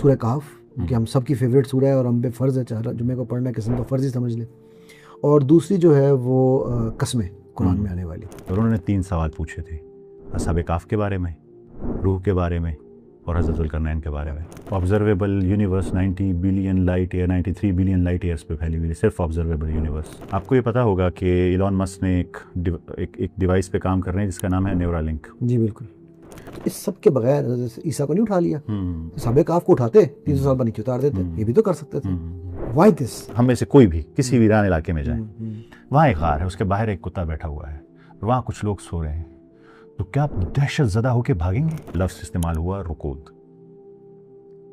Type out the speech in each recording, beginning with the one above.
सूरह कहफ, कि हम सबकी फेवरेट सूरह है और हम पे फ़र्ज़ है, चाहे जुम्मे को पढ़ना किसी को फ़र्ज़ ही समझ ले। और दूसरी जो है वो कस्में, कुरान में आने वाली। और उन्होंने 3 सवाल पूछे थे, असहाबे काफ के बारे में, रूह के बारे में और हज़रत ज़ुल्करनैन के बारे में। Observable universe 90 billion light year 93 billion light years पे फैली हुई है, सिर्फ ऑब्जर्वेबल यूनिवर्स। आपको ये पता होगा कि इलॉन मस्क ने एक डिवाइस पे काम कर रहे हैं जिसका नाम है न्यूरालिंक। जी बिल्कुल। तो इस सब के बगैर हज़रत ईसा को नहीं उठा लिया, असहाबे कहफ को उठाते 300 साल बाद नीचे उतार देते, ये भी तो कर सकते थे। Why this? हम में से कोई भी किसी वीरान इलाके में जाए, वहाँ एक गार है, उसके बाहर एक कुत्ता बैठा हुआ है, वहाँ कुछ लोग सो रहे हैं, तो क्या आप दहशत ज़दा होकर भागेंगे? लफ्ज़ इस्तेमाल हुआ रुकूद,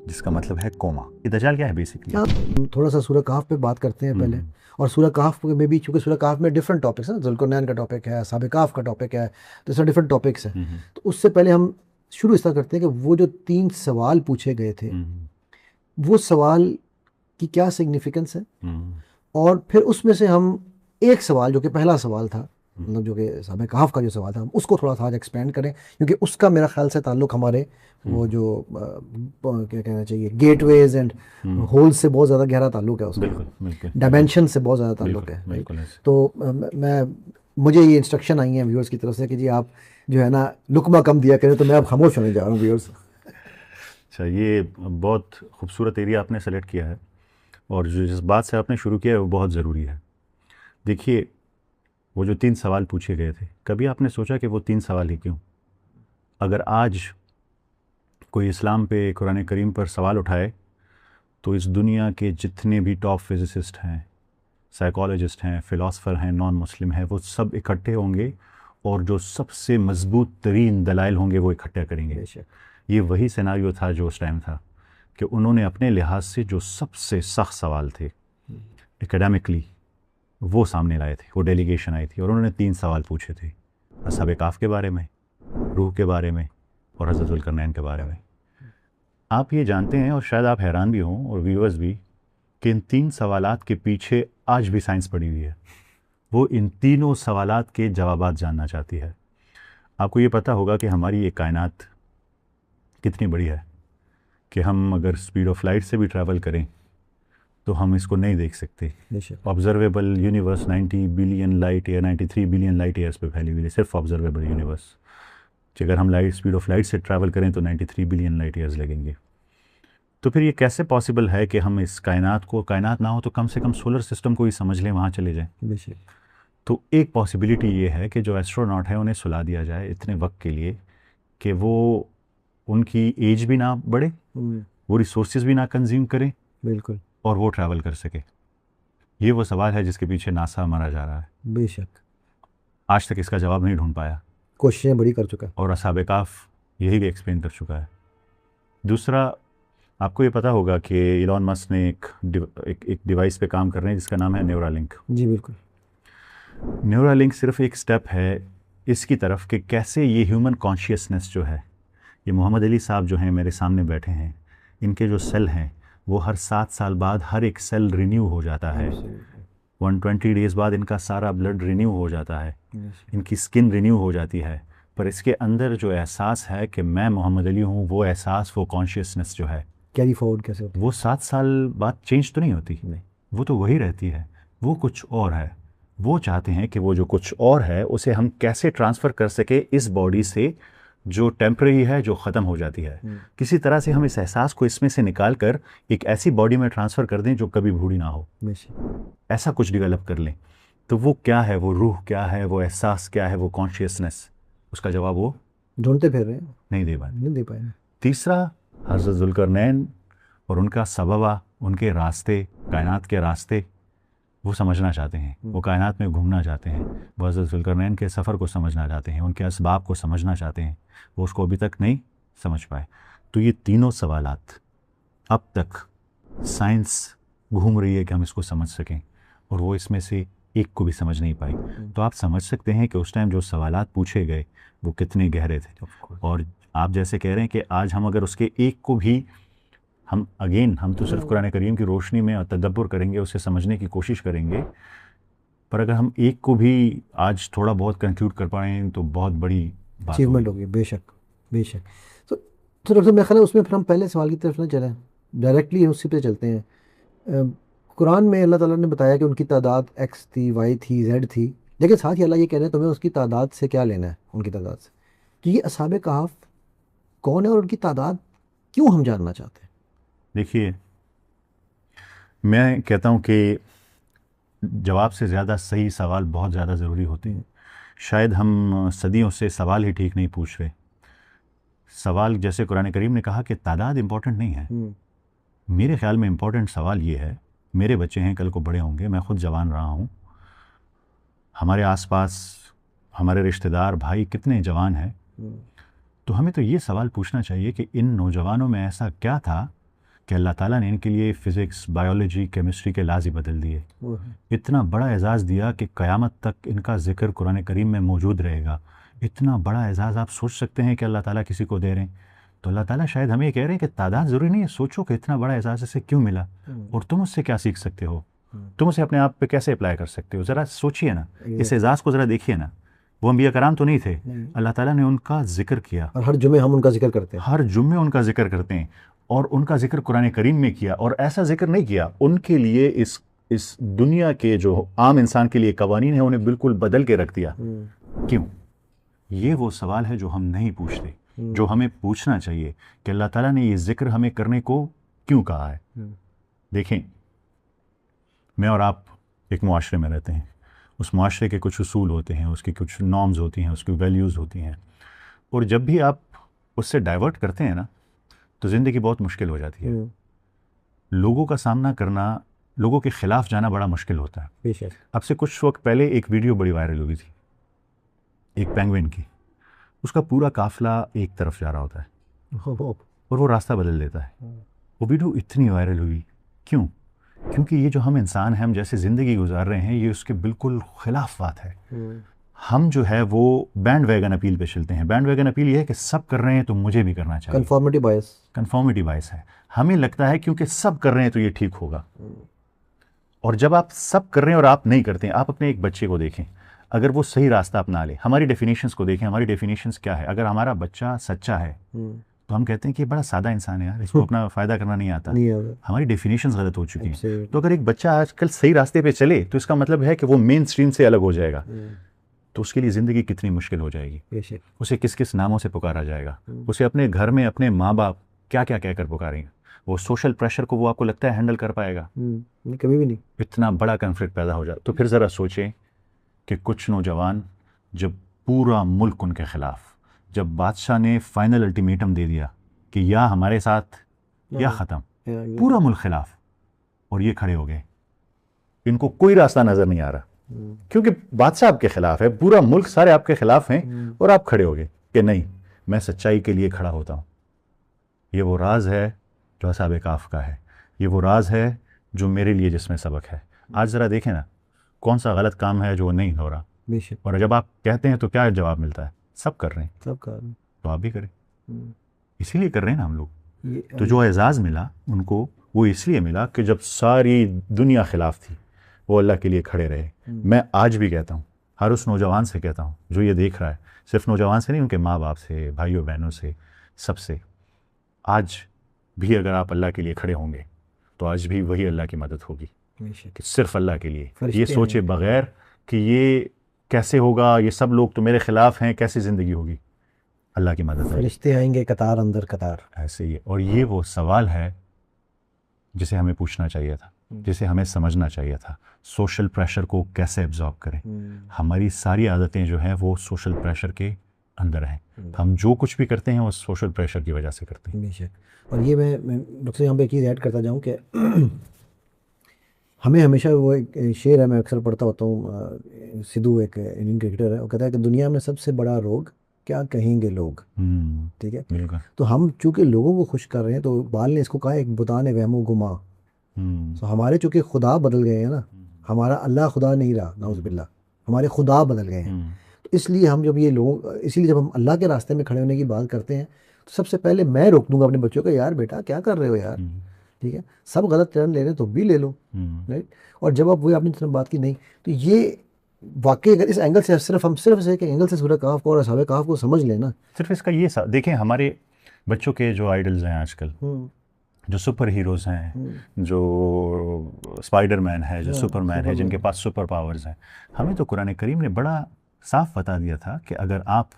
जिसका मतलब है कोमा। ये दज्जाल क्या है बेसिकली? थोड़ा सा सूरह कहफ पे बात करते हैं पहले। और सूरह कहफ में भी, चूँकि सूरह कहफ में डिफरेंट टॉपिक्स हैं, ज़ुल्करनैन का टॉपिक है, असहाबे कहफ का टॉपिक है, तो इसमें डिफरेंट टॉपिक्स हैं। तो उससे पहले हम शुरू इस तरह करते हैं कि वो जो 3 सवाल पूछे गए थे, वो सवाल की क्या सिग्निफिकेंस है, और फिर उसमें से हम एक सवाल जो कि पहला सवाल था, मतलब जो कि असहाबे कहफ का जो सवाल था, हम उसको थोड़ा सा आज एक्सपेंड करें, क्योंकि उसका मेरा ख्याल से ताल्लुक हमारे वो जो क्या कहना चाहिए, गेटवेज एंड होल्स से बहुत ज़्यादा गहरा ताल्लुक है उसका, डायमेंशन से बहुत ज़्यादा ताल्लुक है। तो मुझे ये इंस्ट्रक्शन आई हैं व्यूअर्स की तरफ से कि जी आप जो है ना लुकमा कम दिया करें, तो मैं अब खामोश होने जा रहा हूँ व्यूअर्स। अच्छा, ये बहुत खूबसूरत एरिया आपने सेलेक्ट किया है, और जो जिस बात से आपने शुरू किया है वो बहुत ज़रूरी है। देखिए, वो जो 3 सवाल पूछे गए थे, कभी आपने सोचा कि वो 3 सवाल ही क्यों? अगर आज कोई इस्लाम पे, कुरान करीम पर सवाल उठाए, तो इस दुनिया के जितने भी टॉप फिजिसिस्ट हैं, साइकोलॉजिस्ट हैं, फ़िलासफ़र हैं, नॉन मुस्लिम हैं, वो सब इकट्ठे होंगे और जो सबसे मजबूत तरीन दलाइल होंगे वो इकट्ठा करेंगे। ये वही सिनारियो था जो उस टाइम था, कि उन्होंने अपने लिहाज से जो सबसे सख्त सवाल थे एकेडमिकली वो सामने लाए थे। वो डेलीगेशन आई थी और उन्होंने 3 सवाल पूछे थे, असहाबे कहफ के बारे में, रूह के बारे में और हज़रत ज़ुल्करनैन के बारे में। आप ये जानते हैं, और शायद आप हैरान भी हों और व्यूअर्स भी, कि इन 3 सवालात के पीछे आज भी साइंस पड़ी हुई है। वो इन तीनों सवालात के जवाबात जानना चाहती है। आपको ये पता होगा कि हमारी ये कायनात कितनी बड़ी है, कि हम अगर स्पीड ऑफ लाइट से भी ट्रैवल करें तो हम इसको नहीं देख सकते। Observable universe 90 billion light year 93 billion light years पे फैली हुई है, सिर्फ ऑब्जर्वेबल यूनिवर्स। अगर हम स्पीड ऑफ लाइट से ट्रैवल करें तो 93 बिलियन लाइट ईयर्स लगेंगे। तो फिर ये कैसे पॉसिबल है कि हम इस कायनात को, कायनात ना हो तो कम से कम सोलर सिस्टम को ही समझ लें, वहाँ चले जाएं? तो एक पॉसिबिलिटी ये है कि जो एस्ट्रोनॉट है उन्हें सुला दिया जाए इतने वक्त के लिए कि वो, उनकी एज भी ना बढ़े, वो रिसोर्सेज भी ना कंज्यूम करें, बिल्कुल, और वो ट्रैवल कर सके। ये वो सवाल है जिसके पीछे नासा मरा जा रहा है। बेशक आज तक इसका जवाब नहीं ढूंढ पाया, कोशिशें बड़ी कर चुका है, और असहाबे कहफ यही भी एक्सप्लेन कर चुका है। दूसरा, आपको ये पता होगा कि इलॉन मस्क ने एक डिवाइस पे काम कर रहे हैं जिसका नाम है न्यूरालिंक। जी बिल्कुल। न्यूरालिंक सिर्फ एक स्टेप है इसकी तरफ कि कैसे ये ह्यूमन कॉन्शियसनेस जो है, ये मोहम्मद अली साहब जो हैं मेरे सामने बैठे हैं, इनके जो सेल हैं वो हर 7 साल बाद हर एक सेल रिन्यू हो जाता है। 120 डेज़ बाद इनका सारा ब्लड रिन्यू हो जाता है, इनकी स्किन रिन्यू हो जाती है, पर इसके अंदर जो एहसास है कि मैं मोहम्मद अली हूँ, वो एहसास, वो कॉन्शियसनेस जो है, कैरी फॉरवर्ड कैसे होती है? वो 7 साल बाद चेंज तो नहीं होती, नहीं, वो तो वही रहती है, वो कुछ और है। वो चाहते हैं कि वो जो कुछ और है उसे हम कैसे ट्रांसफ़र कर सके इस बॉडी से जो टेम्परेरी है, जो ख़त्म हो जाती है, किसी तरह से हम इस एहसास को इसमें से निकाल कर एक ऐसी बॉडी में ट्रांसफ़र कर दें जो कभी बूढ़ी ना हो, ऐसा कुछ डेवलप कर लें। तो वो क्या है, वो रूह क्या है, वो एहसास क्या है, वो कॉन्शियसनेस, उसका जवाब वो ढूंढते फिर रहे हैं, नहीं दे पाए। तीसरा, हज़रत ज़ुल्करनैन और उनका सबबा, उनके रास्ते, कायनात के रास्ते, वो समझना चाहते हैं, वो कायनात में घूमना चाहते हैं, वो हज़रत ज़ुल्करनैन के सफ़र को समझना चाहते हैं, उनके असबाब को समझना चाहते हैं, वो उसको अभी तक नहीं समझ पाए। तो ये तीनों सवालात अब तक साइंस घूम रही है कि हम इसको समझ सकें, और वो इसमें से एक को भी समझ नहीं पाई। तो आप समझ सकते हैं कि उस टाइम जो सवालात पूछे गए वो कितने गहरे थे। और आप जैसे कह रहे हैं कि आज हम अगर उसके एक को भी हम तो सिर्फ कुरान करीम की रोशनी में तदब्बुर करेंगे, उसे समझने की कोशिश करेंगे, पर अगर हम एक को भी आज थोड़ा बहुत कंक्लूड कर पाएँ तो बहुत बड़ी अचीवमेंट होगी। बेशक बेशक। तो डॉक्टर मेरा ख्याल है उसमें फिर हम पहले सवाल की तरफ ना चलें, डायरेक्टली उसी पे चलते हैं। कुरान में अल्लाह ताला ने बताया कि उनकी तादाद एक्स थी, वाई थी, जेड थी, लेकिन साथ ही अल्लाह ये कह रहे हैं तुम्हें उसकी तादाद से क्या लेना है, उनकी तादाद से, कि ये असहाबे कहफ कौन है और उनकी तादाद क्यों हम जानना चाहते हैं। देखिए, मैं कहता हूँ कि जवाब से ज़्यादा सही सवाल बहुत ज़्यादा ज़रूरी होते हैं। शायद हम सदियों से सवाल ही ठीक नहीं पूछ रहे। सवाल, जैसे कुरान करीम ने कहा कि तादाद इम्पोर्टेंट नहीं है, मेरे ख्याल में इम्पोर्टेंट सवाल ये है, मेरे बच्चे हैं, कल को बड़े होंगे, मैं ख़ुद जवान रहा हूँ, हमारे आसपास हमारे रिश्तेदार भाई कितने जवान हैं, तो हमें तो ये सवाल पूछना चाहिए कि इन नौजवानों में ऐसा क्या था कि अल्लाह ताला ने इनके लिए फ़िज़िक्स, बायोलॉजी, केमिस्ट्री के लाज़ ही बदल दिए, इतना बड़ा एजाज़ दिया कि क़यामत तक इनका ज़िक्र कुरान करीम में मौजूद रहेगा। इतना बड़ा एजाज़ आप सोच सकते हैं कि अल्लाह ताला किसी को दे रहे हैं। तो अल्लाह ताला शायद हमें कह रहे हैं कि तादाद ज़रूरी नहीं है, सोचो कि इतना बड़ा एजाज़ इसे क्यों मिला और तुम उससे क्या सीख सकते हो, तुम उसे अपने आप पे कैसे अप्लाई कर सकते हो। ज़रा सोचिए ना, इस एजाज़ को ज़रा देखिए ना। वो अंबिया कराम तो नहीं थे, अल्लाह ताला ने उनका जिक्र किया और हर जुमे हम उनका जिक्र करते हैं, हर जुम्मे उनका जिक्र करते हैं, और उनका जिक्र कुरान करीम में किया। और ऐसा जिक्र नहीं किया, उनके लिए इस दुनिया के जो आम इंसान के लिए कवानीन है उन्हें बिल्कुल बदल के रख दिया। क्यों? ये वो सवाल है जो हम नहीं पूछते, जो हमें पूछना चाहिए कि अल्लाह ताला ने ये जिक्र हमें करने को क्यों कहा है। देखें, मैं और आप एक मुआशरे में रहते हैं, उस मुआशरे के कुछ उसूल होते हैं, उसकी कुछ नॉर्म्स होती हैं, उसकी वैल्यूज़ होती हैं, और जब भी आप उससे डाइवर्ट करते हैं ना, तो ज़िंदगी बहुत मुश्किल हो जाती है। लोगों का सामना करना, लोगों के ख़िलाफ़ जाना बड़ा मुश्किल होता है। अब से कुछ वक्त पहले एक वीडियो बड़ी वायरल हुई थी, एक पेंगुइन की, उसका पूरा काफ़िला एक तरफ जा रहा होता है और वो रास्ता बदल देता है। वो वीडियो इतनी वायरल हुई, क्यों? क्योंकि ये जो हम इंसान हैं, हम जैसे ज़िंदगी गुजार रहे हैं, ये उसके बिल्कुल ख़िलाफ़ बात है। हम जो है वो बैंड वैगन अपील पे चलते हैं। बैंड वैगन अपील ये है कि सब कर रहे हैं तो मुझे भी करना चाहिए। कंफर्मिटी बायस है। हमें लगता है क्योंकि सब कर रहे हैं तो ये ठीक होगा, और जब आप सब कर रहे हैं और आप नहीं करते हैं, आप अपने एक बच्चे को देखें, अगर वो सही रास्ता अपना ले, हमारी डेफिनेशंस को देखें, हमारी डेफिनेशंस क्या है। अगर हमारा बच्चा सच्चा है तो हम कहते हैं कि बड़ा सादा इंसान है यार, इसको अपना फ़ायदा करना नहीं आता। हमारी डेफिनेशंस गलत हो चुकी हैं। तो अगर एक बच्चा आजकल सही रास्ते पे चले तो इसका मतलब है कि वो मेन स्ट्रीम से अलग हो जाएगा, तो उसके लिए ज़िंदगी कितनी मुश्किल हो जाएगी। उसे किस किस नामों से पुकारा जाएगा, उसे अपने घर में अपने माँ बाप क्या क्या कहकर पुकारेंगे। वो सोशल प्रेशर को वो आपको लगता है हैंडल कर पाएगा? कभी भी नहीं। इतना बड़ा कन्फ्लिक्ट पैदा हो जाए। तो फिर ज़रा सोचें कि कुछ नौजवान, जब पूरा मुल्क उनके ख़िलाफ़, जब बादशाह ने फाइनल अल्टीमेटम दे दिया कि या हमारे साथ या ख़त्म, पूरा मुल्क खिलाफ, और ये खड़े हो गए, इनको कोई रास्ता नज़र नहीं आ रहा, क्योंकि बादशाह आपके खिलाफ है, पूरा मुल्क सारे आपके खिलाफ हैं, और आप खड़े हो गए कि नहीं, मैं सच्चाई के लिए खड़ा होता हूँ। ये वो राज है जो असहाबे कहफ का है, ये वो राज है जो मेरे लिए जिसमें सबक है। आज ज़रा देखें ना, कौन सा गलत काम है जो नहीं हो रहा, और जब आप कहते हैं तो क्या जवाब मिलता है? सब कर रहे हैं, सब कर रहे हैं, तो आप भी करें। इसीलिए कर रहे हैं ना हम लोग। तो जो एजाज़ मिला उनको, वो इसलिए मिला कि जब सारी दुनिया खिलाफ थी, वो अल्लाह के लिए खड़े रहे। मैं आज भी कहता हूँ, हर उस नौजवान से कहता हूँ जो ये देख रहा है, सिर्फ नौजवान से नहीं, उनके माँ बाप से, भाइयों बहनों से, सबसे, आज भी अगर आप अल्लाह के लिए खड़े होंगे तो आज भी वही अल्लाह की मदद होगी, कि सिर्फ अल्लाह के लिए। ये सोचे बगैर कि ये कैसे होगा, ये सब लोग तो मेरे खिलाफ हैं, कैसी ज़िंदगी होगी। अल्लाह की मदद है, फरिश्ते आएंगे कतार अंदर कतार, ऐसे ही। और ये वो सवाल है जिसे हमें पूछना चाहिए था, जिसे हमें समझना चाहिए था। सोशल प्रेशर को कैसे एब्जॉर्ब करें। हमारी सारी आदतें जो हैं वो सोशल प्रेशर के अंदर हैं। हम जो कुछ भी करते हैं वो सोशल प्रेशर की वजह से करते हैं। बेशक। और ये मैं डॉक्टर यहाँ पे एक चीज़ ऐड करता जाऊँ कि हमें हमेशा, वो एक शेर है मैं अक्सर पढ़ता होता हूँ, सिद्धू एक इंडियन क्रिकेटर है, वो कहता है कि दुनिया में सबसे बड़ा रोग क्या कहेंगे लोग। ठीक है, बिल्कुल। तो हम चूंकि लोगों को खुश कर रहे हैं, तो बाल ने इसको कहा एक बुतान वहमो गुमा। तो हमारे चूंकि खुदा बदल गए हैं ना, हमारा अल्लाह खुदा नहीं रहा, नाउज़ुबिल्लाह, हमारे खुदा बदल गए हैं। तो इसलिए हम जब ये लोग, इसीलिए जब हम अल्लाह के रास्ते में खड़े होने की बात करते हैं, तो सबसे पहले मैं रोक दूंगा अपने बच्चों को, यार बेटा क्या कर रहे हो यार, ठीक है, सब गलत टर्न ले रहे हैं तो भी ले लो, राइट। और जब आप वही आपने तरफ बात की नहीं, तो ये वाकई अगर इस एंगल से सिर्फ इस एंगल से सूरह कहफ को और असहाबे कहफ को समझ लेना, सिर्फ इसका ये देखें, हमारे बच्चों के जो आइडल्स हैं आजकल, जो सुपर हीरोज़ हैं, जो स्पाइडरमैन है, जो सुपरमैन है, जिनके पास सुपर पावर्स हैं, हमें तो कुरान करीम ने बड़ा साफ बता दिया था कि अगर आप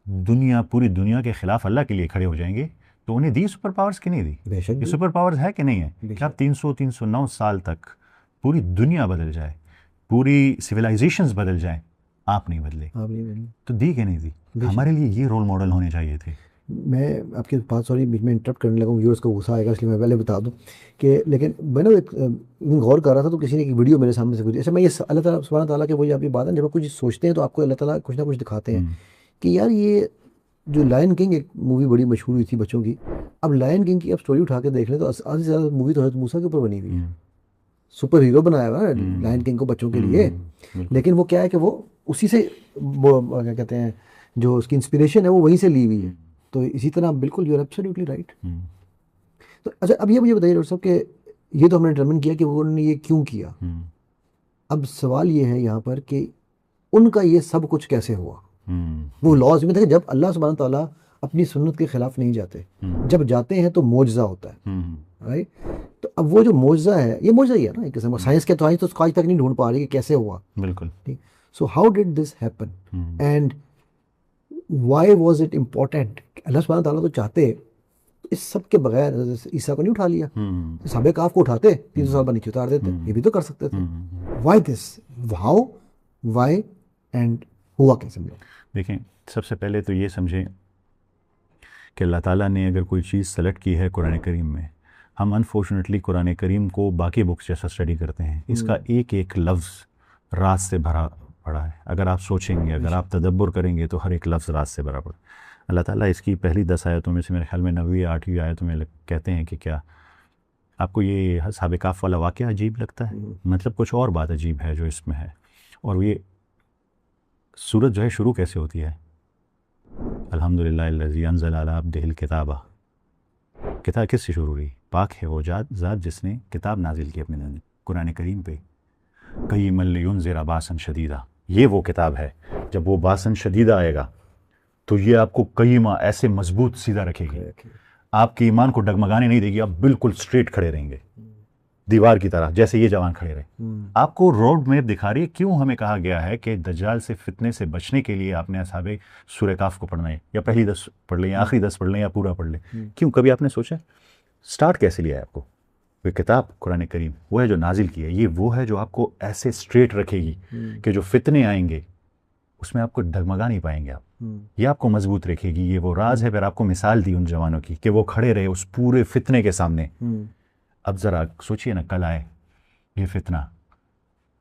पूरी दुनिया के ख़िलाफ़ अल्लाह के लिए खड़े हो जाएंगे तो उन्हें दी सुपर पावर्स की नहीं दी? ये सुपर पावर्स है कि नहीं है कि आप 309 साल तक पूरी दुनिया बदल जाए, पूरी सिविलाइजेशंस बदल जाए, आप नहीं बदले? तो दी कि नहीं दी? हमारे लिए ये रोल मॉडल होने चाहिए थे। मैं आपकी बात, सॉरी बीच में इंटरप्ट करने लगा हूँ, व्यूअर्स को गुस्सा आएगा इसलिए मैं पहले बता दूँ कि, लेकिन मैं ना एक गौर कर रहा था तो किसी ने एक वीडियो मेरे सामने से गुजरी। अच्छा, मैं ये अल्लाह ताला सुब्हान ताला के वही आपकी बात है, जब आप कुछ सोचते हैं तो आपको अल्लाह ताला कुछ ना कुछ दिखाते हैं कि यार ये जो लायन किंग एक मूवी बड़ी मशहूर हुई थी बच्चों की, अब लायन किंग की आप स्टोरी उठा के देख लें तो आधी से ज़्यादा मूवी तो हज़रत मूसा के ऊपर बनी हुई है। सुपर हीरो बनाया हुआ है लायन किंग को बच्चों के लिए, लेकिन वो क्या है कि वो उसी से, वो क्या कहते हैं, जो उसकी इंस्पिरेशन है वो वहीं से ली हुई है। तो इसी तरह बिल्कुल, यू आर एब्सोल्युटली राइट। तो अच्छा, अब ये मुझे बताइए डॉक्टर साहब कि ये तो हमने डिटरमिन किया कि वो उन्होंने ये क्यों किया। अब सवाल ये है यहाँ पर कि उनका ये सब कुछ कैसे हुआ। वो लॉज में थे, जब अल्लाह सुब्हान ताला अपनी सुन्नत के खिलाफ नहीं जाते, जब जाते हैं तो मोजज़ा होता है, राइट। तो अब वो जो मोजज़ा है, ये मोजज़ा ही है ना एक किस्म का। साइंस के तो आज तक नहीं ढूंढ पा रही कि कैसे हुआ। बिल्कुल। ठीक। So how did this happen and why was it important? अल्लाह सुब्हान ताला तो चाहते इस सब के बगैर ईसा को नहीं उठा लिया, साबे काफ को उठाते 300 साल बाद नीचे उतार देते, ये भी तो कर सकते थे। Why this, how, why and हुआ कैसे? देखें, सबसे पहले तो ये समझें कि अल्लाह ताला ने अगर कोई चीज़ सेलेक्ट की है कुरान करीम में, हम अनफॉर्चुनेटली कुरान करीम को बाकी बुक्स जैसा स्टडी करते हैं। इसका एक एक लफ्ज़ राज से भरा पड़ा है। अगर आप सोचेंगे, अगर आप तदब्बर करेंगे तो हर एक लफ्ज़ राज से भरा पड़ा। अल्लाह ताला इसकी पहली 10 आयतों में से मेरे ख्याल में 9वीं 8वीं आयतों में कहते हैं कि क्या आपको ये असहाब कहफ वाला वाक़या अजीब लगता है? मतलब कुछ और बात अजीब है जो इसमें है। और ये सूरत जो है शुरू कैसे होती है? अल्हम्दुलिल्लाहिल्लज़ी अंज़ला अला अब्दिहिल किताबा। किताब किससे शुरू हुई? पाक है वो ज़ात जिसने किताब नाजिल की अपने कुरान करीम पे। क़य्यिमन लियुनज़िरा बासन शदीदा, ये वो किताब है, जब वो बासन शदीदा आएगा तो ये आपको कय्यिमा ऐसे मजबूत सीधा रखेगी, आपके ईमान को डगमगाने नहीं देगी, आप बिल्कुल स्ट्रेट खड़े रहेंगे दीवार की तरह, जैसे ये जवान खड़े रहे। आपको रोड मैप दिखा रही है। क्यों हमें कहा गया है कि दज्जाल से फितने से बचने के लिए आपने असहाबे सूरह काफ को पढ़ना है, या पहली 10 पढ़ लें, या आखिरी 10 पढ़ लें, या पूरा पढ़ लें? क्यों? कभी आपने सोचा? स्टार्ट कैसे लिया है आपको? वो किताब कुरान करीम वो है जो नाजिल की है, ये वो है जो आपको ऐसे स्ट्रेट रखेगी कि जो फितने आएंगे उसमें आपको डगमगा नहीं पाएंगे आप, ये आपको मजबूत रखेगी। ये वो राज है। फिर आपको मिसाल दी उन जवानों की कि वो खड़े रहे उस पूरे फितने के सामने। अब ज़रा सोचिए ना, कल आए ये फितना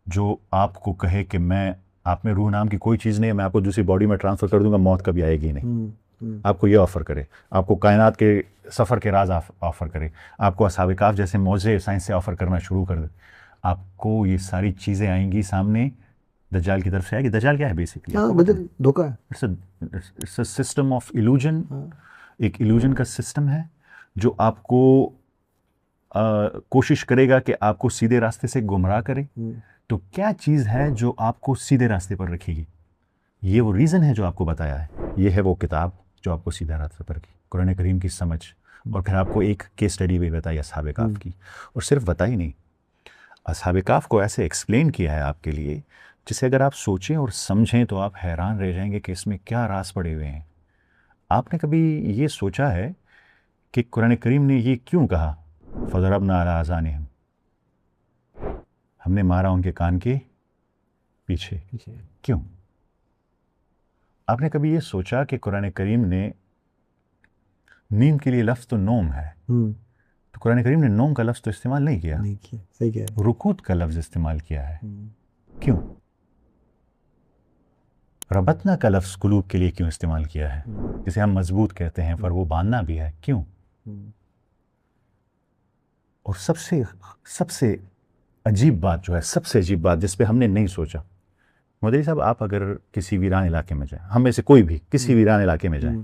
जो आपको कहे कि मैं, आप में रूह नाम की कोई चीज़ नहीं है, मैं आपको दूसरी बॉडी में ट्रांसफ़र कर दूंगा, मौत कभी आएगी नहीं। आपको ये ऑफ़र करे, आपको कायनात के सफ़र के राज ऑफ़र करे, आपको असहाब कहफ जैसे मौजे साइंस से ऑफ़र करना शुरू कर दे, आपको ये सारी चीज़ें आएंगी सामने, दज्जाल की तरफ से आएगी। दज्जाल क्या है बेसिकली? धोखा है। It's a system of illusion. एक इल्यूजन का सिस्टम है जो आपको कोशिश करेगा कि आपको सीधे रास्ते से गुमराह करे। तो क्या चीज़ है जो आपको सीधे रास्ते पर रखेगी? ये वो रीज़न है जो आपको बताया है। ये है वो किताब जो आपको सीधा रास्ते पर रखी, कुरान करीम की समझ। और फिर आपको एक केस स्टडी भी बताई असहाब कहफ की, और सिर्फ बताई नहीं, असहाब कहफ को ऐसे एक्सप्लेन किया है आपके लिए जिसे अगर आप सोचें और समझें तो आप हैरान रह जाएंगे कि इसमें क्या राज पड़े हुए हैं। आपने कभी ये सोचा है कि कुरान करीम ने ये क्यों कहा, फ़ज़रबना अला आज़ानिहिम, हमने मारा उनके कान के पीछे? क्यों? आपने कभी ये सोचा कि कुरान करीम ने, नीम के लिए लफ्ज़ तो नोम है, तो कुरान करीम ने नोम का लफ्ज़ तो इस्तेमाल नहीं किया। सही कह रहे हैं। रुकूत का लफ्ज़ इस्तेमाल किया है। क्यों? रबतना का लफ्ज़ कुलूब के लिए क्यों इस्तेमाल किया है, जिसे हम मजबूत कहते हैं, पर वो बांधना भी है? क्यों? और सबसे अजीब बात जो है, सबसे अजीब बात जिस पे हमने नहीं सोचा, मौलवी साहब, आप अगर किसी वीरान इलाके में जाएं, हम में से कोई भी किसी वीरान इलाके में जाए,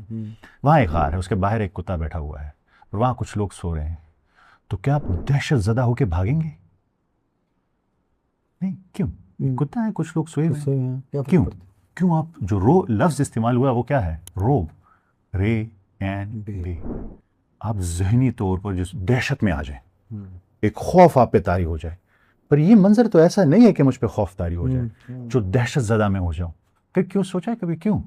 वहाँ एक गार है, उसके बाहर एक कुत्ता बैठा हुआ है और वहाँ कुछ लोग सो रहे हैं, तो क्या आप दहशत ज़दा होकर भागेंगे? नहीं। क्यों? कुत्ता है, कुछ लोग सोए हुए हैं। क्यों? क्यों? आप जो लफ्ज़ इस्तेमाल हुआ वो क्या है? रोब, रे एन बे। आप जहनी तौर पर जिस दहशत में आ जाए, एक खौफ आप पे तारी हो जाए। पर ये मंजर तो ऐसा नहीं है कि मुझ पे खौफ तारी हो जाए, जो दहशत ज़दा में हो जाऊं। फिर क्यों सोचा है कभी, क्यों,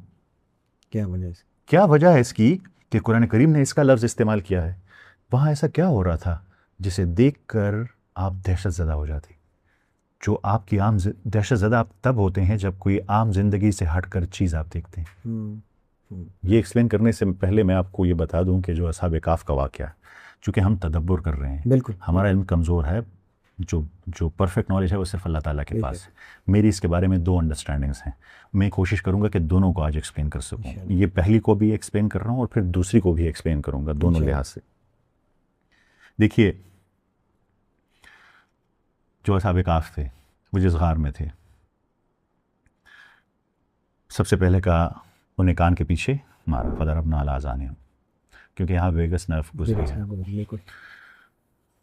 क्या वजह है इसकी कि कुरान करीम ने इसका लफ्ज़ इस्तेमाल किया है? वहाँ ऐसा क्या हो रहा था जिसे देख कर आप दहशत ज़दा हो जाती? जो आपकी आम दहशत ज़दा आप तब होते हैं जब कोई आम जिंदगी से हटकर चीज़ आप देखते हैं। ये एक्सप्लेन करने से पहले मैं आपको ये बता दूं कि जो असहाब काफ का वाक़या, चूँकि हम तदब्बुर कर रहे हैं, बिल्कुल हमारा इल्म कमज़ोर है, जो परफेक्ट नॉलेज है वो सिर्फ अल्लाह ताला के पास है। मेरी इसके बारे में 2 अंडरस्टैंडिंग्स हैं। मैं कोशिश करूंगा कि दोनों को आज एक्सप्लेन कर सकूं। ये पहली को भी एक्सप्लेन कर रहा हूं और फिर दूसरी को भी एक्सप्लेन करूंगा, दोनों लिहाज से। देखिए, जो असहाब काफ थे वो जिस गार में थे, सबसे पहले कहा उन्हें कान के पीछे मारा, फदरबना अला आज़ानिहिम, क्योंकि यहाँ वेगस नर्व गुजरी है।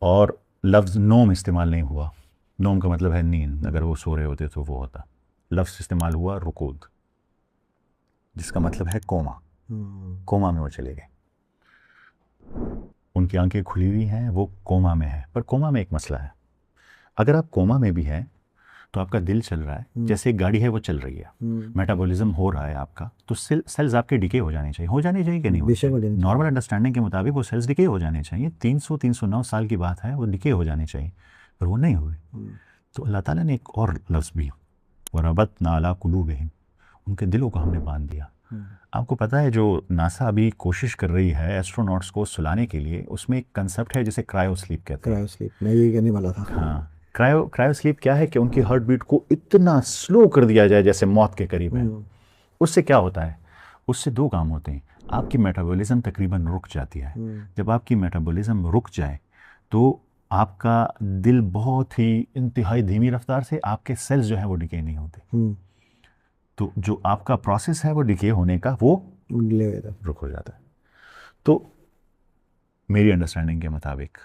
और लफ्ज़ नोम इस्तेमाल नहीं हुआ। नोम का मतलब है नींद, अगर वो सो रहे होते तो वो होता। लफ्ज़ इस्तेमाल हुआ रुकूद, जिसका मतलब है कोमा। कोमा में वो चले गए। उनकी आंखें खुली हुई हैं, वो कोमा में है। पर कोमा में एक मसला है, अगर आप कोमा में भी हैं तो आपका दिल चल रहा है, जैसे एक गाड़ी है वो चल रही है, मेटाबॉलिज्म हो रहा है आपका, तो सेल्स आपके डिके हो जाने चाहिए कि नहीं? नॉर्मल अंडरस्टैंडिंग के मुताबिक वो सेल्स डिके हो जाने चाहिए। 300-309 साल की बात है, वो डिके हो जाने चाहिए, पर वो नहीं हुए। तो अल्लाह ताला ने एक और लफ्ज़ भी, वरबतना अला कुलूबिहिम, उनके दिलों को हमने बांध दिया। आपको पता है जो नासा अभी कोशिश कर रही है एस्ट्रोनॉट्स को सुलाने के लिए, उसमें एक कंसेप्ट है जिसे क्रायो स्लीप कहते हैं। क्रायो स्लीप, मैं ये कहने वाला था। हाँ, क्रायो स्लीप क्या है कि उनकी हार्ट बीट को इतना स्लो कर दिया जाए जैसे मौत के करीब है। उससे क्या होता है? उससे 2 काम होते हैं। आपकी मेटाबॉलिज्म तकरीबन रुक जाती है। जब आपकी मेटाबॉलिज्म रुक जाए तो आपका दिल बहुत ही इंतहाई धीमी रफ्तार से, आपके सेल्स जो है वो डिके नहीं होते, तो जो आपका प्रोसेस है वो डिके होने का वो रुक हो जाता है। तो मेरी अंडरस्टैंडिंग के मुताबिक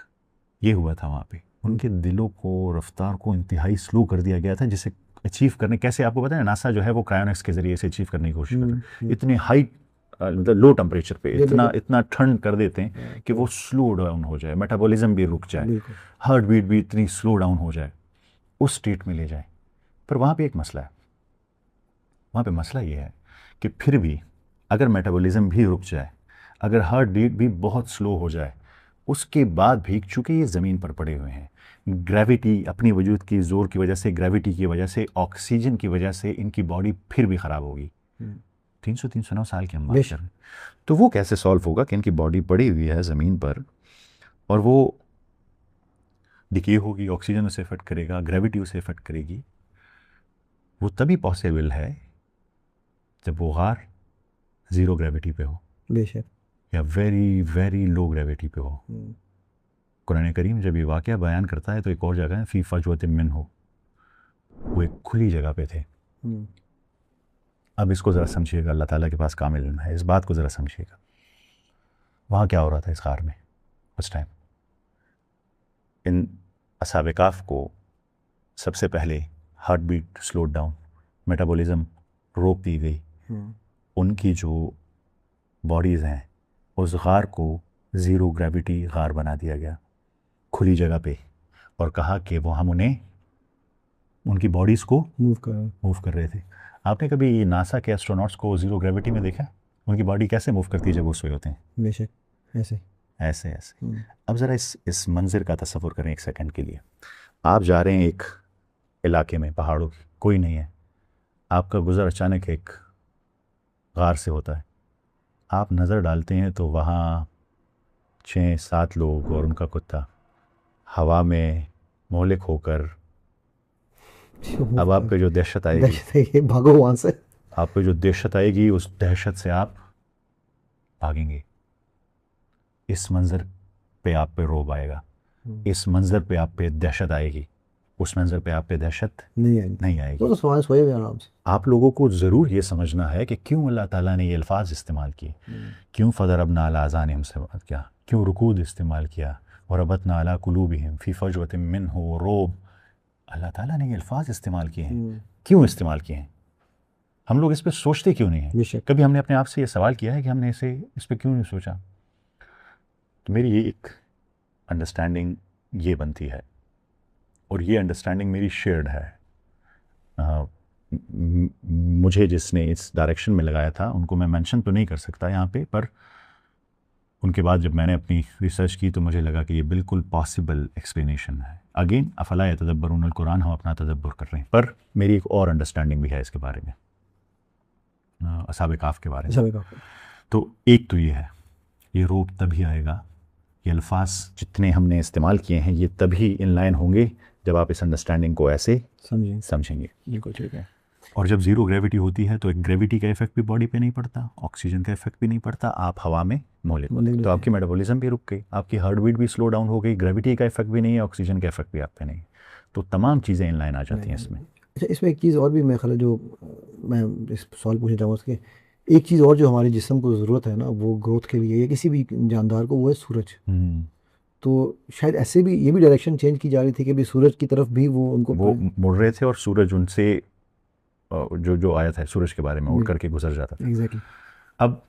ये हुआ था वहाँ पे, उनके दिलों को, रफ्तार को इंतहाई स्लो कर दिया गया था, जिसे अचीव करने, कैसे आपको पता है, नासा जो है वो क्रायोनिक्स के जरिए से अचीव करने की कोशिश कर रहा है। इतने हाई मतलब लो टेम्परेचर पे इतना ठंड कर देते हैं कि वो स्लो डाउन हो जाए, मेटाबॉलिज्म भी रुक जाए, हार्ट बीट भी इतनी स्लो डाउन हो जाए, उस स्टेट में ले जाए। पर वहाँ पे एक मसला है, वहाँ पे मसला ये है कि फिर भी अगर मेटाबॉलिज्म भी रुक जाए, अगर हार्ट बीट भी बहुत स्लो हो जाए, उसके बाद भी चूँकि ये ज़मीन पर पड़े हुए हैं, ग्रेविटी, अपनी वजूद की ज़ोर की वजह से, ग्रेविटी की वजह से, ऑक्सीजन की वजह से इनकी बॉडी फिर भी ख़राब होगी। 300-309 साल की हम बात कर रहे हैं, तो वो कैसे सॉल्व होगा कि इनकी बॉडी पड़ी हुई है ज़मीन पर और वो डिके होगी, ऑक्सीजन उसे इफेक्ट करेगा, ग्रेविटी उसे इफेक्ट करेगी। वो तभी पॉसिबल है जब वो गार ज़ीरो ग्रेविटी पे हो, बेशक, या वेरी वेरी लो ग्रेविटी पे हो। कुरान करीम जब ये वाक़या बयान करता है तो एक और जगह है, फ़ी फ़ज्वतिन मिन्हु, वो एक खुली जगह पे थे। अब इसको ज़रा समझिएगा, अल्लाह ताला के पास कामिल इल्म है, इस बात को ज़रा समझिएगा। वहाँ क्या हो रहा था इस गार में उस टाइम? इन असहाब काफ को सबसे पहले heart beat slow down, metabolism रोक दी गई, उनकी जो बॉडीज़ हैं उस गार को ज़ीरो ग्रेविटी गार बना दिया गया, खुली जगह पे, और कहा कि वो हम उन्हें, उनकी बॉडीज़ को मूव कर रहे थे। आपने कभी नासा के एस्ट्रोनॉट्स को ज़ीरो ग्रेविटी में देखा? उनकी बॉडी कैसे मूव करती है जब वो सोए होते हैं? बेशक, ऐसे ऐसे ऐसे। अब ज़रा इस मंज़र का तसव्वुर करें एक सेकंड के लिए। आप जा रहे हैं एक इलाके में, पहाड़ों की, कोई नहीं है, आपका गुज़र अचानक एक गार से होता है, आप नज़र डालते हैं तो वहाँ 6-7 लोग और उनका कुत्ता हवा में मोहलिक होकर, अब आप पे जो दहशत आएगी, भागो वहाँ से, आप पे जो दहशत आएगी, उस दहशत से आप भागेंगे। इस मंज़र पे आप पे रोब आएगा, इस मंज़र पे आप पे दहशत आएगी, उस मंज़र पे आप पे दहशत नहीं आएगी। तो सोए हुए आराम से। आप लोगों को ज़रूर ये समझना है कि क्यों अल्लाह ताला ने ये अल्फाज इस्तेमाल किए, क्यों फदरबना अला आज़ानिहिम से बात किया, क्यों रुकूद इस्तेमाल किया, वरबतना अला कुलूबिहिम फ़ी फ़ज्वतिन मिन्हु रोब। अल्लाह ताला ने ये अल्फाज इस्तेमाल किए हैं, क्यों इस्तेमाल किए हैं? हम लोग इस पर सोचते क्यों नहीं हैं? कभी हमने अपने आप से ये सवाल किया है कि हमने इस पर क्यों नहीं सोचा? तो मेरी ये एक अंडरस्टैंडिंग ये बनती है, और ये अंडरस्टैंडिंग मेरी शेयर्ड है। मुझे जिसने इस डायरेक्शन में लगाया था उनको मैं मेंशन तो नहीं कर सकता यहाँ पे, पर उनके बाद जब मैंने अपनी रिसर्च की तो मुझे लगा कि ये बिल्कुल पॉसिबल एक्सप्लेनेशन है। अगेन अफला यतदब्बरुनल कुरान, हम अपना तदब्बुर कर रहे हैं, पर मेरी एक और अंडरस्टैंडिंग भी है इसके बारे में, असहाब काफ के बारे में। तो एक तो ये है, ये रूप तभी आएगा, ये अल्फाज जितने हमने इस्तेमाल किए हैं ये तभी इन लाइन होंगे जब आप इस अंडरस्टैंडिंग को ऐसे समझेंगे। बिल्कुल ठीक है। और जब ज़ीरो ग्रेविटी होती है तो एक ग्रेविटी का इफेक्ट भी बॉडी पे नहीं पड़ता, ऑक्सीजन का इफेक्ट भी नहीं पड़ता, आप हवा में मोले तो आपकी मेटाबॉलिज्म भी रुक गई, आपकी हार्ट बीट भी स्लो डाउन हो गई, ग्रेविटी का इफेक्ट भी नहीं है, ऑक्सीजन का इफेक्ट भी आप पे नहीं, तो तमाम चीज़ें इन लाइन आ जाती हैं इसमें। अच्छा, इसमें एक चीज़ और भी मेरे ख्याल है जो मैं इस सवाल पूछना चाहूँगा उसके, एक चीज़ और जो हमारे जिस्म को ज़रूरत है ना वो ग्रोथ के लिए या किसी भी जानदार को, वो है सूरज। तो शायद ऐसे भी ये भी डायरेक्शन चेंज की जा रही थी कि भी सूरज की तरफ भी वो उनको मुड़ रहे थे और सूरज उनसे जो आया था सूरज के बारे में उड़ करके गुजर जाता था। एग्जैक्टली। अब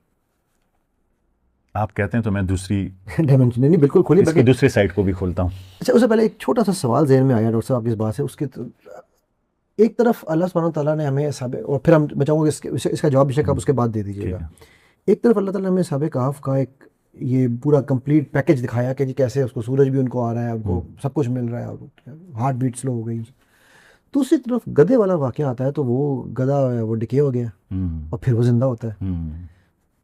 आप कहते हैं तो मैं दूसरी डायमेंशन नहीं बिल्कुल खोली, इसकी दूसरी साइड को भी खोलता हूँ। अच्छा, उससे पहले एक छोटा सा सवाल ज़हन में आया डॉक्टर साहब आपकी इस बात से, उसके एक तरफ अल्लाह सुब्हानहू तआला ने हमें और फिर हम मैं चाहूँगा इसका जवाब बेशक आप उसके बाद दे दीजिएगा। एक तरफ अल्लाह ताला ने असहाब कहफ का एक ये पूरा कंप्लीट पैकेज दिखाया कि जी कैसे उसको सूरज भी उनको आ रहा है, उनको सब कुछ मिल रहा है, हार्ट बीट स्लो हो गई। दूसरी तरफ गधे वाला वाक़या आता है तो वो गधा वो डिके हो गया और फिर वो जिंदा होता है।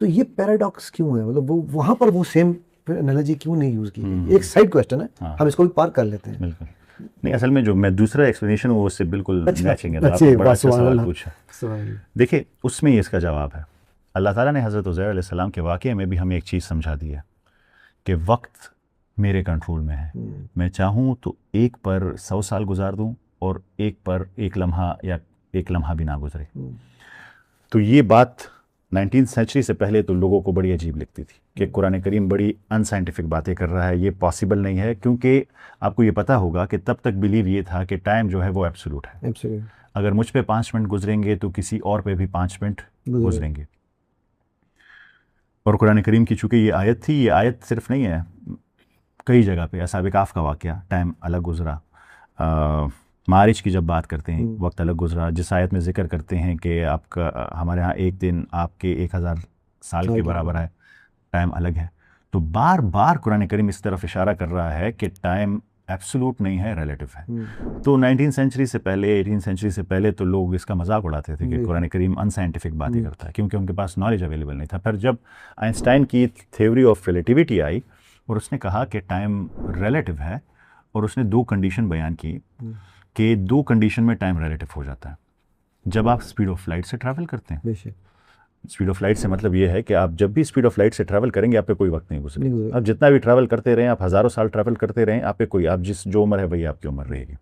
तो ये पैराडॉक्स क्यों है, मतलब वो वहाँ पर वो सेम एनालॉजी क्यों नहीं यूज़ की? एक साइड क्वेश्चन है, हम इसको भी पार कर लेते हैं। बिल्कुल नहीं, असल में जो मैं दूसरा एक्सप्लेनेशन वो उससे बिल्कुल मैचिंग है। आपने बड़ा अच्छा सवाल पूछा। देखिए उसमें ही इसका जवाब है। अल्लाह ताला ने हज़रत उज़ैर अलैहिस्सलाम के वाक़ये में भी हमें एक चीज़ समझा दी है कि वक्त मेरे कंट्रोल में है, मैं चाहूँ तो एक पर 100 साल गुजार दूँ और एक पर एक लम्हा या एक लम्हा भी ना गुजरे। तो ये बात 19th सेंचुरी से पहले तो लोगों को बड़ी अजीब लगती थी कि कुरान करीम बड़ी अनसाइंटिफिक बातें कर रहा है, ये पॉसिबल नहीं है, क्योंकि आपको ये पता होगा कि तब तक बिलीव ये था कि टाइम जो है वो एब्सोल्यूट है। अगर मुझ पे 5 मिनट गुजरेंगे तो किसी और पे भी 5 मिनट गुजरेंगे। और कुरान करीम की चूँकि ये आयत थी, ये आयत सिर्फ नहीं है, कई जगह पे असहाब कहफ का वाक़या टाइम अलग गुजरा, मारिज की जब बात करते हैं वक्त अलग गुजरा, जिस आयत में जिक्र करते हैं कि आपका हमारे यहाँ एक दिन आपके 1000 साल के बराबर है, टाइम अलग है। तो बार बार कुरान करीम इस तरफ इशारा कर रहा है कि टाइम एब्सोल्यूट नहीं है, रिलेटिव है। तो 19th सेंचुरी से पहले 18th सेंचुरी से पहले तो लोग इसका मजाक उड़ाते थे कि कुरान करीम अनसाइंटिफिक बातें करता है, क्योंकि उनके पास नॉलेज अवेलेबल नहीं था। फिर जब आइंस्टाइन की थ्योरी ऑफ रिलेटिविटी आई और उसने कहा कि टाइम रिलेटिव है, और उसने 2 कंडीशन बयान की कि 2 कंडीशन में टाइम रिलेटिव हो जाता है। जब आप स्पीड ऑफ लाइट से ट्रैवल करते हैं, स्पीड ऑफ लाइट से मतलब ये है कि आप जब भी स्पीड ऑफ लाइट से ट्रैवल करेंगे आप पे कोई वक्त नहीं गुजरेगा। आप जितना भी ट्रैवल करते रहें, आप हज़ारों साल ट्रैवल करते रहें, आप पे कोई, आप जिस जो उम्र है वही आपकी उम्र रहेगी।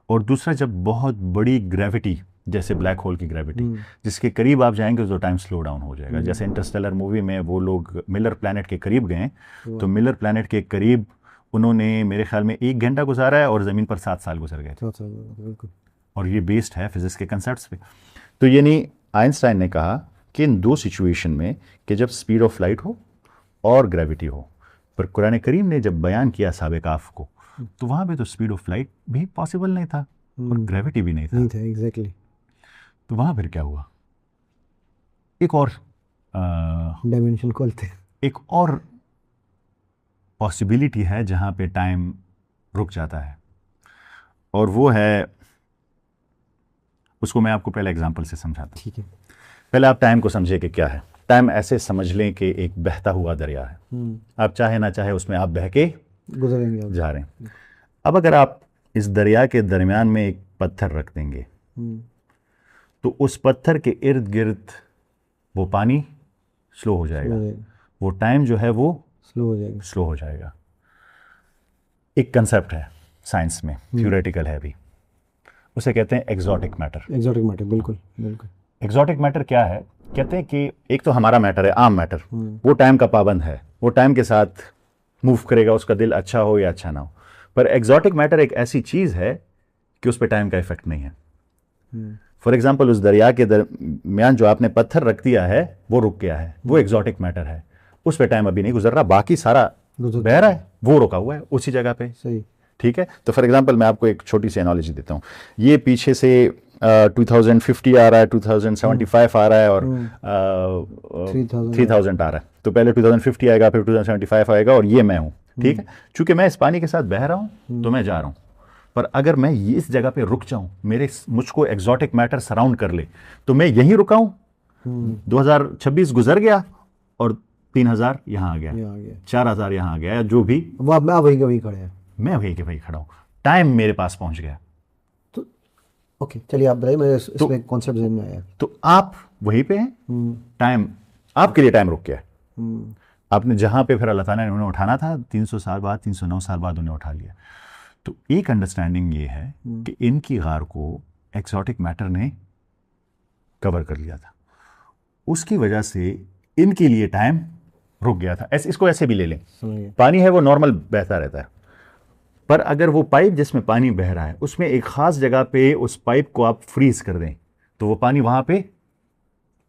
और दूसरा, जब बहुत बड़ी ग्रेविटी जैसे ब्लैक होल की ग्रेविटी जिसके करीब आप जाएंगे तो टाइम स्लो डाउन हो जाएगा। जैसे इंटरस्टेलर मूवी में वो लोग मिलर प्लैनेट के करीब गए, तो मिलर प्लैनेट के करीब उन्होंने मेरे ख्याल में 1 घंटा गुजारा है और ज़मीन पर 7 साल गुजर गए थे। और ये बेस्ड है फिजिक्स के कंसेप्ट्स पे। तो यानी आइंस्टाइन ने कहा कि इन 2 सिचुएशन में कि जब स्पीड ऑफ लाइट हो और ग्रेविटी हो, पर कुरान करीम ने जब बयान किया असहाब कहफ को तो वहाँ पे तो स्पीड ऑफ लाइट भी पॉसिबल नहीं था और ग्रेविटी भी नहीं था। एग्जैक्टली। तो वहाँ फिर क्या हुआ, एक और डायमेंशन खोलते, एक और पॉसिबिलिटी है जहाँ पे टाइम रुक जाता है, और वो है, उसको मैं आपको पहले एग्जांपल से समझाता हूँ। ठीक है। पहले आप टाइम को समझिए कि क्या है। टाइम ऐसे समझ लें कि एक बहता हुआ दरिया है, आप चाहे ना चाहे उसमें आप बह के गुजरेंगे जा रहे हैं। अब अगर आप इस दरिया के दरमियान में एक पत्थर रख देंगे तो उस पत्थर के इर्द गिर्द वो पानी स्लो हो जाएगा, वो टाइम जो है वो स्लो हो जाएगा। एक कंसेप्ट है साइंस में, थ्योरेटिकल है भी, उसे कहते हैं एक्सोटिक मैटर। एक्सोटिक मैटर, बिल्कुल बिल्कुल। एक्सोटिक मैटर क्या है? कहते हैं कि एक तो हमारा मैटर है, आम मैटर, वो टाइम का पाबंद है, वो टाइम के साथ मूव करेगा, उसका दिल अच्छा हो या अच्छा ना हो। पर एक्सोटिक मैटर एक ऐसी चीज़ है कि उस पर टाइम का इफेक्ट नहीं है। फॉर एग्जाम्पल, उस दरिया के दरमियान जो आपने पत्थर रख दिया है वो रुक गया है, वो एक्सोटिक मैटर है, उस पर टाइम अभी नहीं गुजर रहा, बाकी सारा बह रहा है, वो रुका हुआ है उसी जगह पे। सही। ठीक है, तो फॉर एग्जांपल मैं आपको एक छोटी सी एनालॉजी देता हूँ। ये पीछे से 2050 आ रहा है, 2075 आ रहा है और 3000 आ रहा है। तो पहले 2050 आएगा, फिर 2075 आएगा और ये मैं हूँ। ठीक है, चूंकि मैं इस पानी के साथ बह रहा हूँ तो मैं जा रहा हूँ, पर अगर मैं इस जगह पे रुक जाऊं, मुझको एग्जॉटिक मैटर सराउंड कर ले, तो मैं यहीं रुका हूं। 2026 गुजर गया और 3000 यहाँ आ गया, 4000 यहाँ आ गया, जो भी मैं वहीं के वहीं खड़े हैं, मैं वहीं के वहीं खड़ा हूं, टाइम मेरे पास पहुंच गया। तो ओके, चलिए आप बताइए, मैं इसमें कॉन्सेप्ट ज़हन में आया। तो आप वहीं पे हैं, टाइम आपके लिए टाइम रुक गया है। आपने जहां पे फिर अल्लाह ताला ने उन्हें उठाना था 300 साल बाद, 309 साल बाद उन्हें उठा लिया। तो एक अंडरस्टैंडिंग ये है कि इनकी गार को एक्सोटिक मैटर ने कवर कर लिया था, उसकी वजह से इनके लिए टाइम रुक गया था। इसको ऐसे भी ले लें, पानी है वो नॉर्मल बहता रहता है, पर अगर वो पाइप जिसमें पानी बह रहा है उसमें एक खास जगह पे उस पाइप को आप फ्रीज कर दें तो वो पानी वहां पे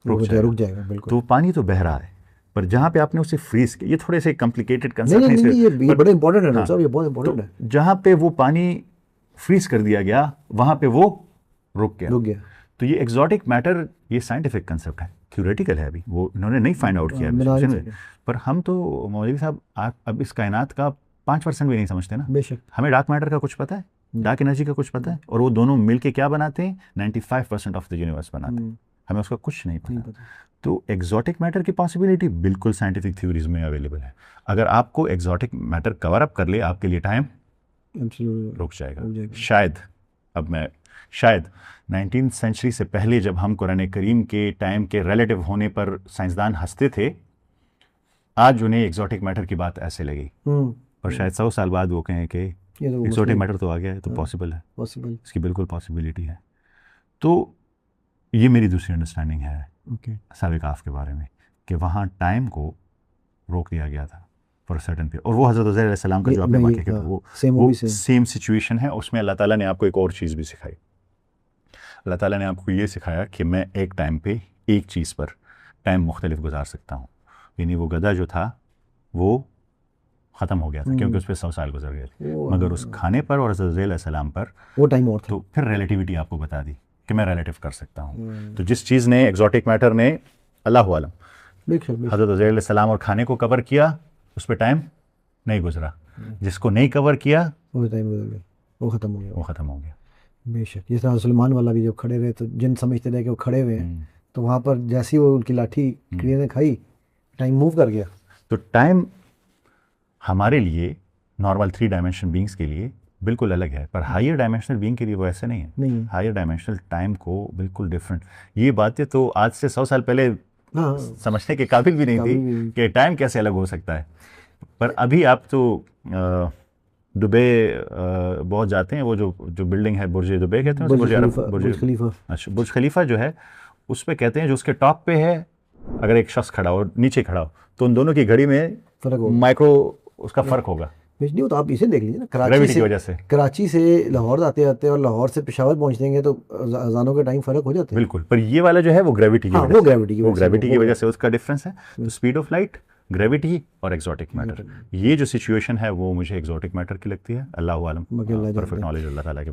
रुक जाएगा। बिल्कुल। तो वो पानी तो बह रहा है, पर जहां पे आपने उसे फ्रीज किया, ये थोड़े से कॉम्प्लिकेटेड कंसेप्ट है, ये बड़ा इंपॉर्टेंट है साहब, ये बहुत इंपॉर्टेंट है। जहां पे वो पानी फ्रीज कर दिया गया वहां पे वो रुक गया। तो ये एक्सोटिक मैटर, ये साइंटिफिक कंसेप्ट है, थ्योरेटिकल है, अभी वो इन्होंने नहीं फाइंड आउट किया। पर हम तो मौलवी साहब अब इस कायनात का 5% भी नहीं समझते ना। बेशक। हमें डार्क मैटर का कुछ पता है, डार्क एनर्जी का कुछ पता है, और वो दोनों मिलके क्या बनाते हैं, 95% ऑफ द यूनिवर्स बनाते हैं। हमें उसका कुछ नहीं पता। तो एक्सोटिक मैटर की पॉसिबिलिटी बिल्कुल साइंटिफिक थ्योरीज में अवेलेबल है। अगर आपको एक्सोटिक मैटर कवर अप कर ले, आपके लिए टाइम रुक जाएगा। शायद 19th सेंचुरी से पहले जब हम कुरान करीम के टाइम के रिलेटिव होने पर साइंसदान हंसते थे, आज उन्हें एक्सोटिक मैटर की बात ऐसे लगी, और शायद 100 साल बाद वो कहें कि एक्सोटिक मैटर तो आ गया है, तो पॉसिबल है, इसकी बिल्कुल पॉसिबिलिटी है। तो ये मेरी दूसरी अंडरस्टैंडिंग है साबिक़ काफ के बारे में, कि वहाँ टाइम को रोक दिया गया था फॉर सर्टेन पीरियड। और वो हज़रत उज़ैर अलैहिस्सलाम का जो आपने वाक़या किया, वो सेम सिचुएशन है। उसमें अल्लाह ताला ने आपको एक और चीज़ भी सिखाई। अल्लाह ताला ने आपको ये सिखाया कि मैं एक टाइम पे एक चीज़ पर टाइम मुख्तलिफ गुजार सकता हूँ। यानी वो गधा जो था वो ख़त्म हो गया था क्योंकि उस पर 100 साल गुजर गए थे, मगर उस खाने पर और हज़रत उज़ैर अलैहिस्सलाम पर वो टाइम और था। तो फिर रिलेटिविटी आपको बता दी कि मैं रिलेटिव कर सकता हूँ। तो जिस चीज़ ने एक्सोटिक मैटर ने अल्लाह आलम हज़रत उज़ैर अलैहिस्सलाम और खाने को कवर किया, उस पर टाइम नहीं गुजरा। जिसको नहीं कवर किया वो टाइम गुजर गया, वो ख़त्म हो गया। बेशक। जिस तरह सलमान वाला भी जब खड़े रहे तो जिन समझते रहे कि वो खड़े हुए हैं, तो वहाँ पर जैसी वो उनकी लाठी कीड़े ने खाई, टाइम मूव कर गया। तो टाइम हमारे लिए नॉर्मल 3 डायमेंशनल बीइंग्स के लिए बिल्कुल अलग है, पर हायर डायमेंशनल बीइंग के लिए वो ऐसे नहीं है। हायर डायमेंशनल टाइम को बिल्कुल डिफरेंट, ये बातें तो आज से 100 साल पहले समझने के काबिल भी नहीं थी कि टाइम कैसे अलग हो सकता है। पर अभी आप तो दुबई बहुत जाते हैं, वो जो बिल्डिंग है बुर्ज दुबई कहते हैं, बुर्ज खलीफा जो है, उस पे कहते हैं जो उसके टॉप पे है, अगर एक शख्स खड़ा हो और नीचे खड़ा हो तो उन दोनों की घड़ी में माइक्रो उसका फर्क होगा। नहीं हो तो आप इसे देख लीजिए ना, कराची से लाहौर आते आते और लाहौर से पेशावर पहुंचेंगे तो अजानों के टाइम फर्क हो जाते हैं। बिल्कुल, पर ये वाला जो है वो ग्रेविटी की वजह से उसका डिफरेंस है। तो स्पीड ऑफ लाइट, ग्रेविटी और एक्सोटिक मैटर, ये जो सिचुएशन है वो मुझे एक्सोटिक मैटर की लगती है। अल्लाह आलम, परफेक्ट नॉलेज अल्लाह ताला के।